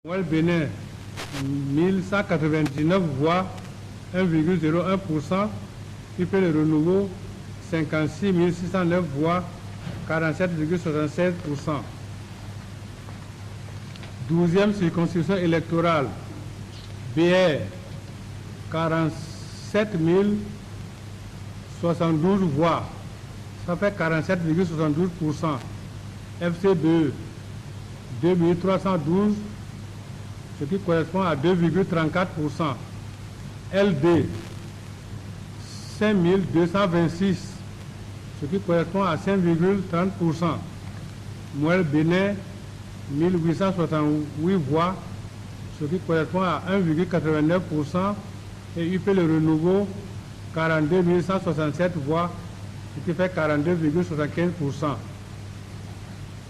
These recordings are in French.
Moelle Bénin, 1199 voix, 1,01%. UP Le Renouveau, 56 609 voix, 47,76%. 12e circonscription électorale, BR, 47 072 voix, ça fait 47,72%. FCBE, 2312, ce qui correspond à 2,34%. LD, 5226, ce qui correspond à 5,30%. Moelle Bénin, 1868 voix, ce qui correspond à 1,89%. Et UP Le Renouveau, 42 167 voix, ce qui fait 42,75%.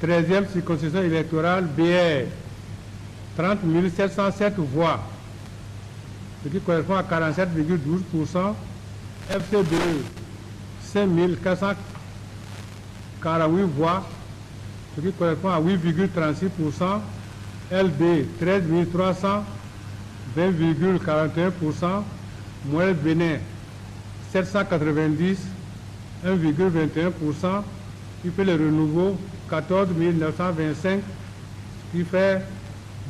13e circonscription électorale, BR, 30 707 voix, ce qui correspond à 47,12%. FCBE, 5 448 voix, ce qui correspond à 8,36%. LD, 13 300, 20,41%. Moelle Bénin, 790, 1,21%. UP Le Renouveau, 14 925, ce qui fait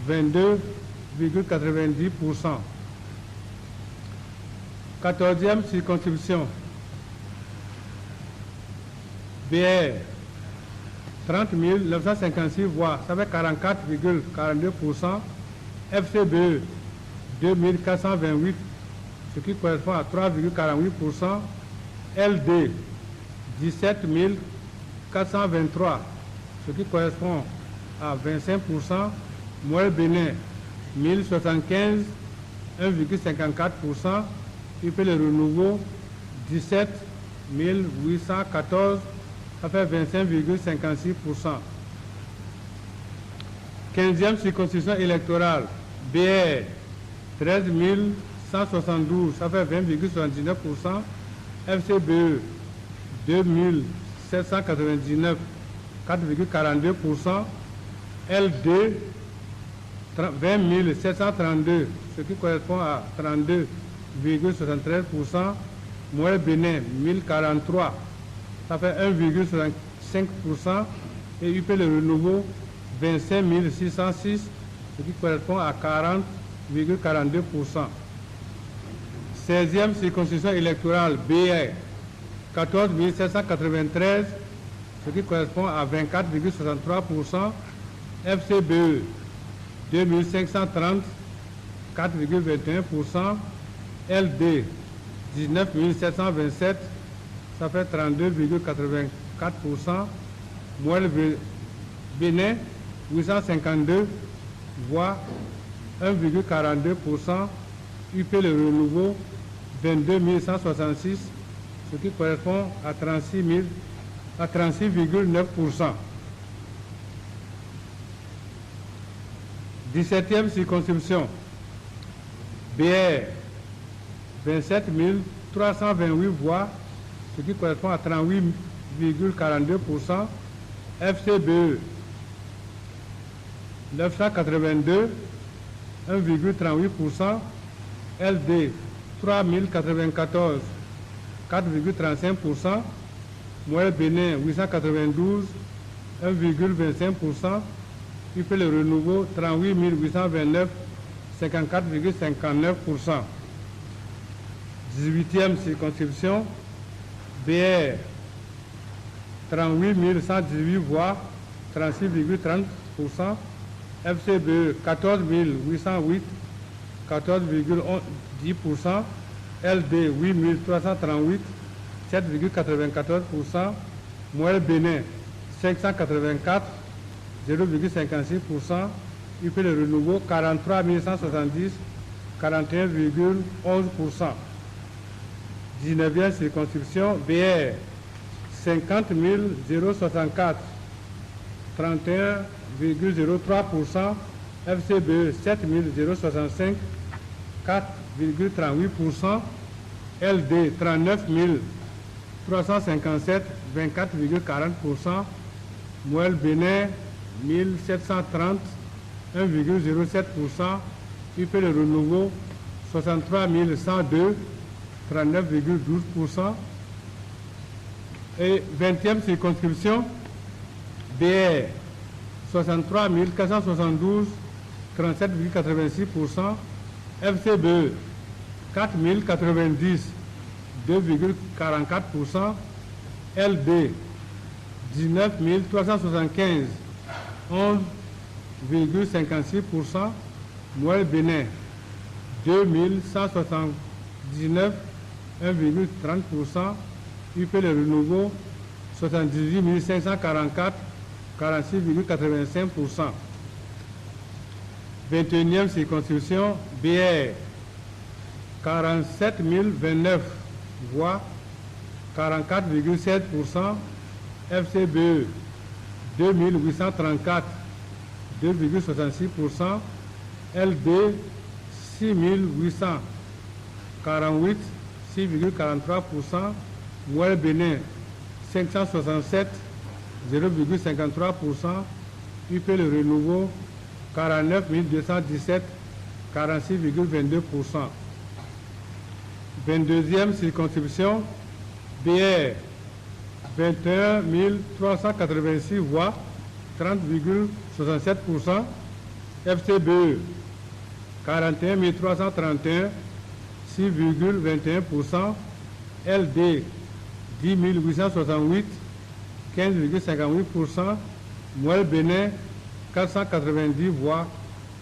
22,90%. 14e circonscription, BR, 30 956 voix, ça fait 44,42%. FCBE, 2428, ce qui correspond à 3,48%. LD, 17 423, ce qui correspond à 25%. Moelle Bénin, 1075, 1,54%. UP Le Renouveau, 17 814, ça fait 25,56%. 15e circonscription électorale, BR, 13 172, ça fait 20,79%. FCBE, 2799, 4,42%. LD, 20 732, ce qui correspond à 32,73%. Moelle Bénin, 1043, ça fait 1,65%. Et UP Le Renouveau, 25 606, ce qui correspond à 40,42%. 16e circonscription électorale, BR, 14 793, ce qui correspond à 24,63%. FCBE, 2530, 4,21%. LD, 19 727, ça fait 32,84%. Moelle Bénin, 852 voix, 1,42%. UP Le Renouveau, 22 166, ce qui correspond à 36,9%. 17e circonscription, BR, 27 328 voix, ce qui correspond à 38,42%. FCBE, 982, 1,38%. LD, 3094, 4,35%. Moelle Bénin, 892, 1,25%. UP Le Renouveau, 38 829, 54,59%. 18e circonscription, BR, 38 118 voix, 36,30%. FCBE, 14 808, 14,10%. LD, 8 338, 7,94%. Moelle Bénin, 584, 0,56%. UP Le Renouveau, 43 170, 41,11%. 19e circonscription, BR, 50 064, 31,03%. FCBE, 7 065, 4,38%. LD, 39 357, 24,40%. Moelle Bénin, 1730, 1,07%. UP Le Renouveau, 63 102, 39,12%. Et 20e circonscription, BR, 63 472, 37,86%. FCBE, 4 090, 2,44%. LD, 19 375, 11,56%. Noël Bénin, 2179, 1,30%. UP Le Renouveau, 78 544, 46,85%. 21e circonscription, BR, 47 029 voix, 44,7%. FCBE, 2834, 2,66%. LD, 6848, 6,43%. Noël Bénin, 567, 0,53%. UP Le Renouveau, 49 217, 46,22%. 22e circonscription, BR, 21 386 voix, 30,67%. FCBE, 41 331, 6,21%. LD, 10 868, 15,58%. Noël Bénin, 490 voix,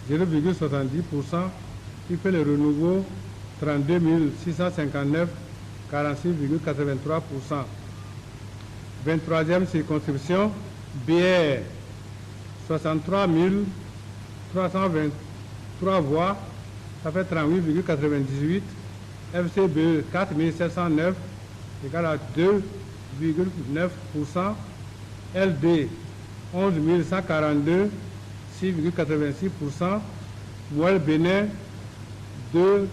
0,70%. UP Le Renouveau, 32 659, 46,83%. 23e circonscription, BR, 63 323 voix, ça fait 38,98%. FCBE, 4 709, égal à 2,9%. LD, 11 142, 6,86%. Noël Bénin, 2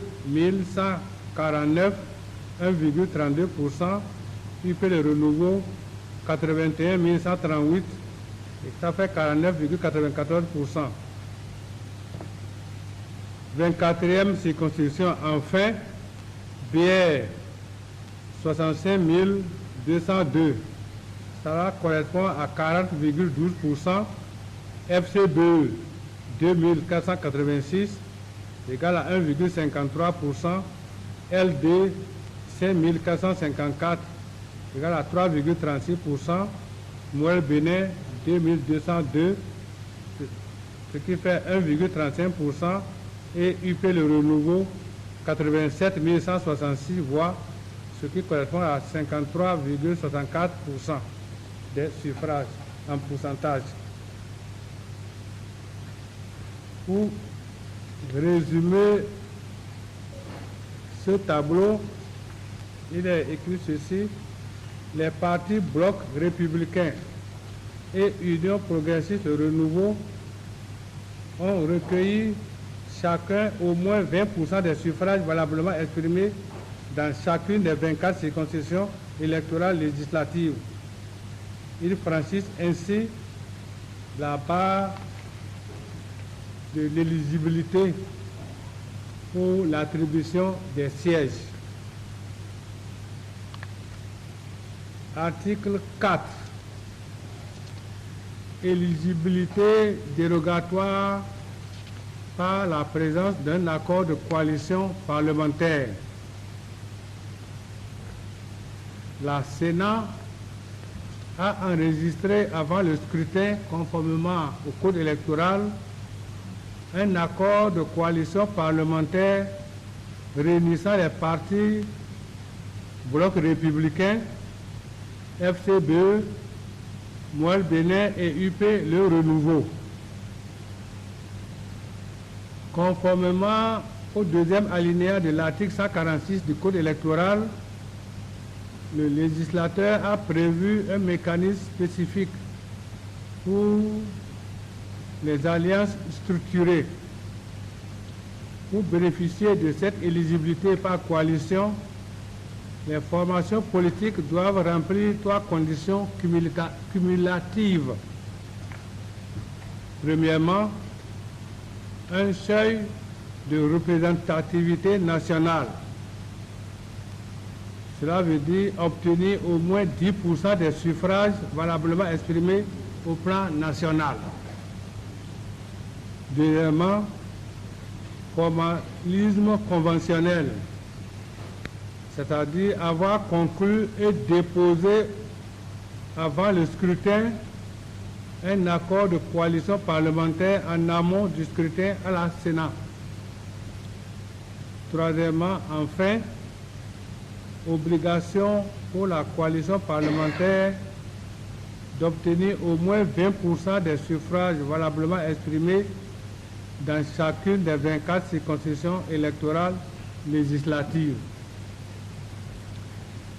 149, 1,32%. UP Le Renouveau, 81 138, et ça fait 49,94%. 24e circonscription, enfin, BR, 65 202. Ça correspond à 40,12%. FCBE, 2486, égal à 1,53%. LD, 5454, égal à 3,36%. Noël Bénin, 2202, ce qui fait 1,35%. Et UP Le Renouveau, 87 166 voix, ce qui correspond à 53,64% des suffrages en pourcentage. Pour résumer ce tableau, il est écrit ceci: les partis blocs républicains et Union progressiste Renouveau ont recueilli chacun au moins 20% des suffrages valablement exprimés dans chacune des 24 circonscriptions électorales législatives. Ils franchissent ainsi la barre de l'éligibilité pour l'attribution des sièges. Article 4. Éligibilité dérogatoire par la présence d'un accord de coalition parlementaire. La Sénat a enregistré avant le scrutin, conformément au code électoral, un accord de coalition parlementaire réunissant les partis Bloc républicain, FCBE, Noël Bénin et UP Le Renouveau. Conformément au deuxième alinéa de l'article 146 du Code électoral, le législateur a prévu un mécanisme spécifique pour les alliances structurées. Pour bénéficier de cette éligibilité par coalition, les formations politiques doivent remplir 3 conditions cumulatives. Premièrement, un seuil de représentativité nationale. Cela veut dire obtenir au moins 10% des suffrages valablement exprimés au plan national. Deuxièmement, formalisme conventionnel, c'est-à-dire avoir conclu et déposé avant le scrutin un accord de coalition parlementaire en amont du scrutin à la Sénat. Troisièmement, enfin, obligation pour la coalition parlementaire d'obtenir au moins 20% des suffrages valablement exprimés dans chacune des 24 circonscriptions électorales législatives.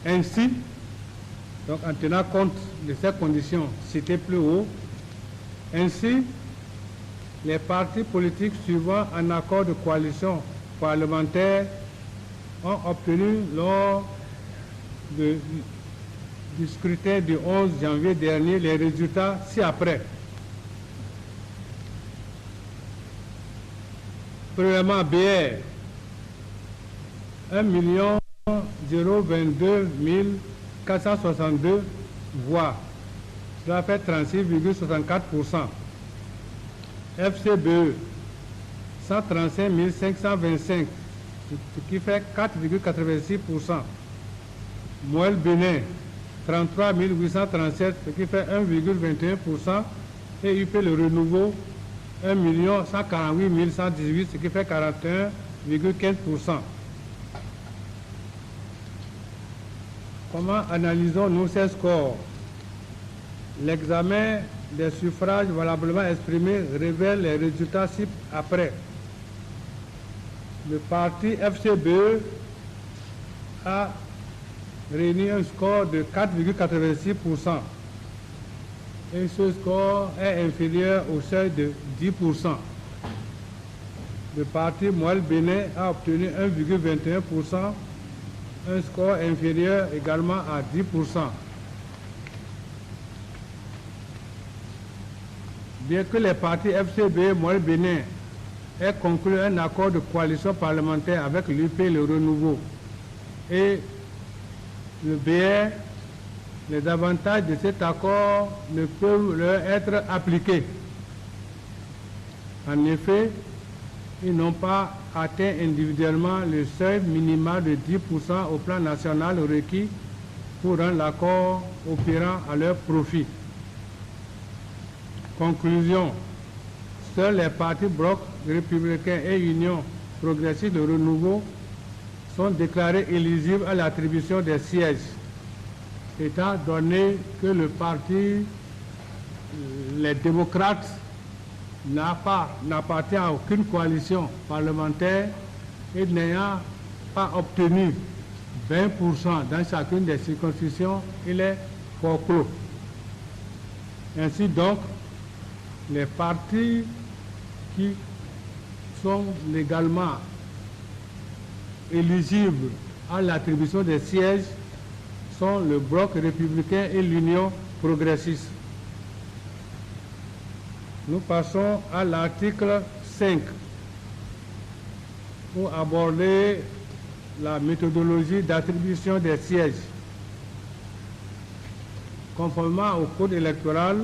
Ainsi, donc en tenant compte de ces conditions citées plus haut, ainsi, les partis politiques suivant un accord de coalition parlementaire ont obtenu lors du scrutin du 11 janvier dernier les résultats ci-après. Premièrement, BR, 1 022 462 voix. Cela fait 36,64%. FCBE, 135 525, ce qui fait 4,86%. Moelle Bénin, 33 837, ce qui fait 1,21%. Et UP Le Renouveau, 1 148 118, ce qui fait 41,15%. Comment analysons-nous ces scores? L'examen des suffrages valablement exprimés révèle les résultats ci-après. Le parti FCBE a réuni un score de 4,86%. Et ce score est inférieur au seuil de 10%. Le parti Moelle Bénin a obtenu 1,21%, un score inférieur également à 10%. Bien que les partis FCB, Moelle Bénin aient conclu un accord de coalition parlementaire avec l'UP Le Renouveau et le BR, les avantages de cet accord ne peuvent leur être appliqués. En effet, ils n'ont pas atteint individuellement le seuil minimal de 10% au plan national requis pour rendre l'accord opérant à leur profit. Conclusion, seuls les partis blocs républicains et Union progressiste de renouveau sont déclarés éligibles à l'attribution des sièges, étant donné que le parti, les démocrates, n'appartient à aucune coalition parlementaire et n'ayant pas obtenu 20% dans chacune des circonscriptions, il est forclos. Ainsi donc, les partis qui sont légalement éligibles à l'attribution des sièges sont le Bloc républicain et l'Union progressiste. Nous passons à l'article 5 pour aborder la méthodologie d'attribution des sièges. Conformément au code électoral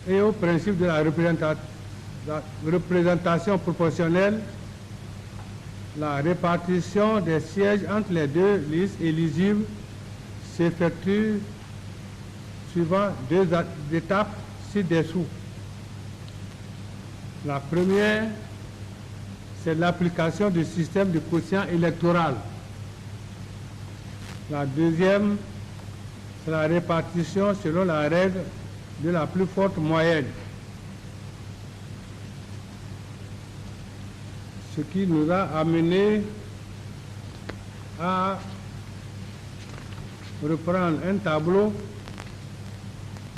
et au principe de la représentation proportionnelle, la répartition des sièges entre les deux listes éligibles s'effectue suivant deux étapes ci-dessous. La première, c'est l'application du système de quotient électoral. La deuxième, c'est la répartition selon la règle de la plus forte moyenne. Ce qui nous a amené à reprendre un tableau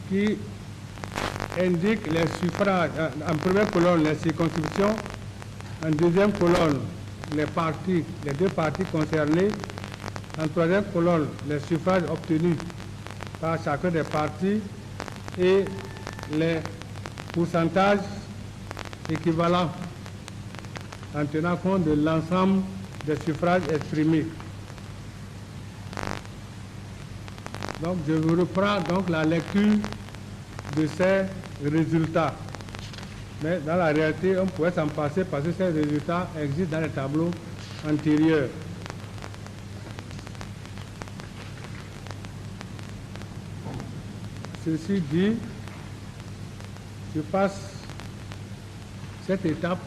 qui indique les suffrages, en première colonne les circonscriptions, en deuxième colonne les deux partis concernés, en troisième colonne les suffrages obtenus par chacun des partis et les pourcentages équivalent en tenant compte de l'ensemble des suffrages exprimés. Donc, je vous reprends donc la lecture de ces résultats. Mais dans la réalité, on pourrait s'en passer parce que ces résultats existent dans les tableaux antérieurs. Ceci dit, je passe cette étape.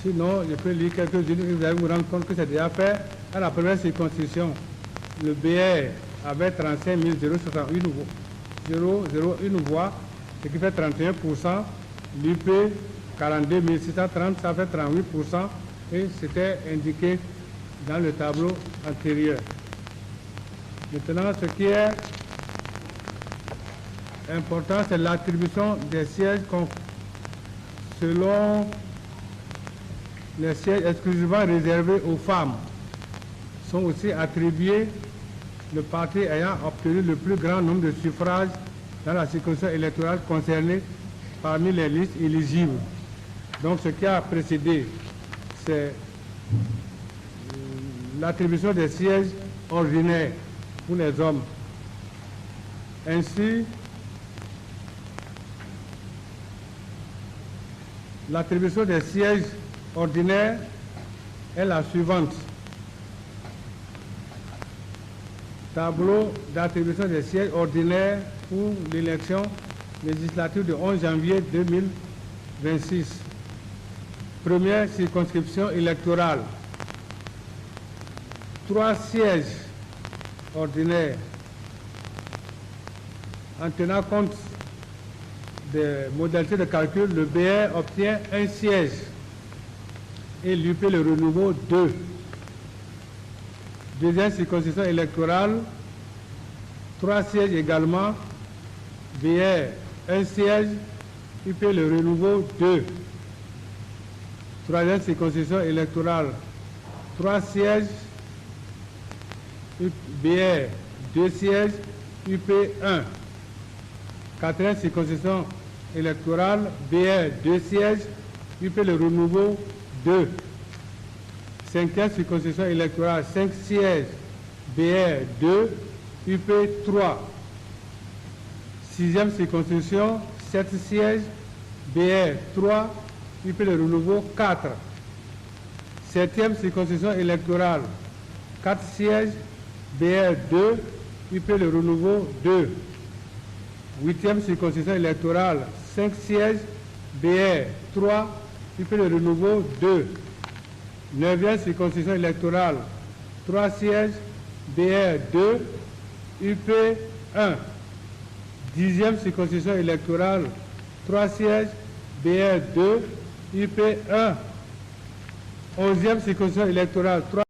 Sinon, je peux lire quelques-unes et vous allez vous rendre compte que c'est déjà fait. À la première circonscription, le BR avait 35 001 voix, ce qui fait 31%. L'UP, 42 630, ça fait 38%. Et c'était indiqué dans le tableau antérieur. Maintenant, ce qui est important, c'est l'attribution des sièges selon les sièges exclusivement réservés aux femmes. Sont aussi attribués le parti ayant obtenu le plus grand nombre de suffrages dans la circonscription électorale concernée parmi les listes éligibles. Donc ce qui a précédé, c'est l'attribution des sièges ordinaires pour les hommes. Ainsi, l'attribution des sièges ordinaires est la suivante. Tableau d'attribution des sièges ordinaires pour l'élection législative du 11 janvier 2026. Première circonscription électorale. 3 sièges ordinaires. En tenant compte des modalités de calcul, le BR obtient 1 siège et l'UP le renouveau 2. Deuxième circonscription électorale, 3 sièges également, BR 1 siège, UP le renouveau 2. Troisième circonscription électorale, 3 sièges, BR 2 sièges, UP 1. Quatrième circonscription électorale, BR 2 sièges, UP le renouveau 2. Cinquième circonscription électorale, 5 sièges, BR 2, UP 3. Sixième circonscription, 7 sièges, BR 3, UP le renouveau 4. Septième circonscription électorale, 4 sièges, BR 2, UP le renouveau 2. Huitième circonscription électorale, 5 sièges, BR 3, UP le renouveau 2. Neuvième circonscription électorale, 3 sièges, BR 2, UP 1. Dixième circonscription électorale, 3 sièges, BR 2, UP 1. Onzième circonscription électorale, 3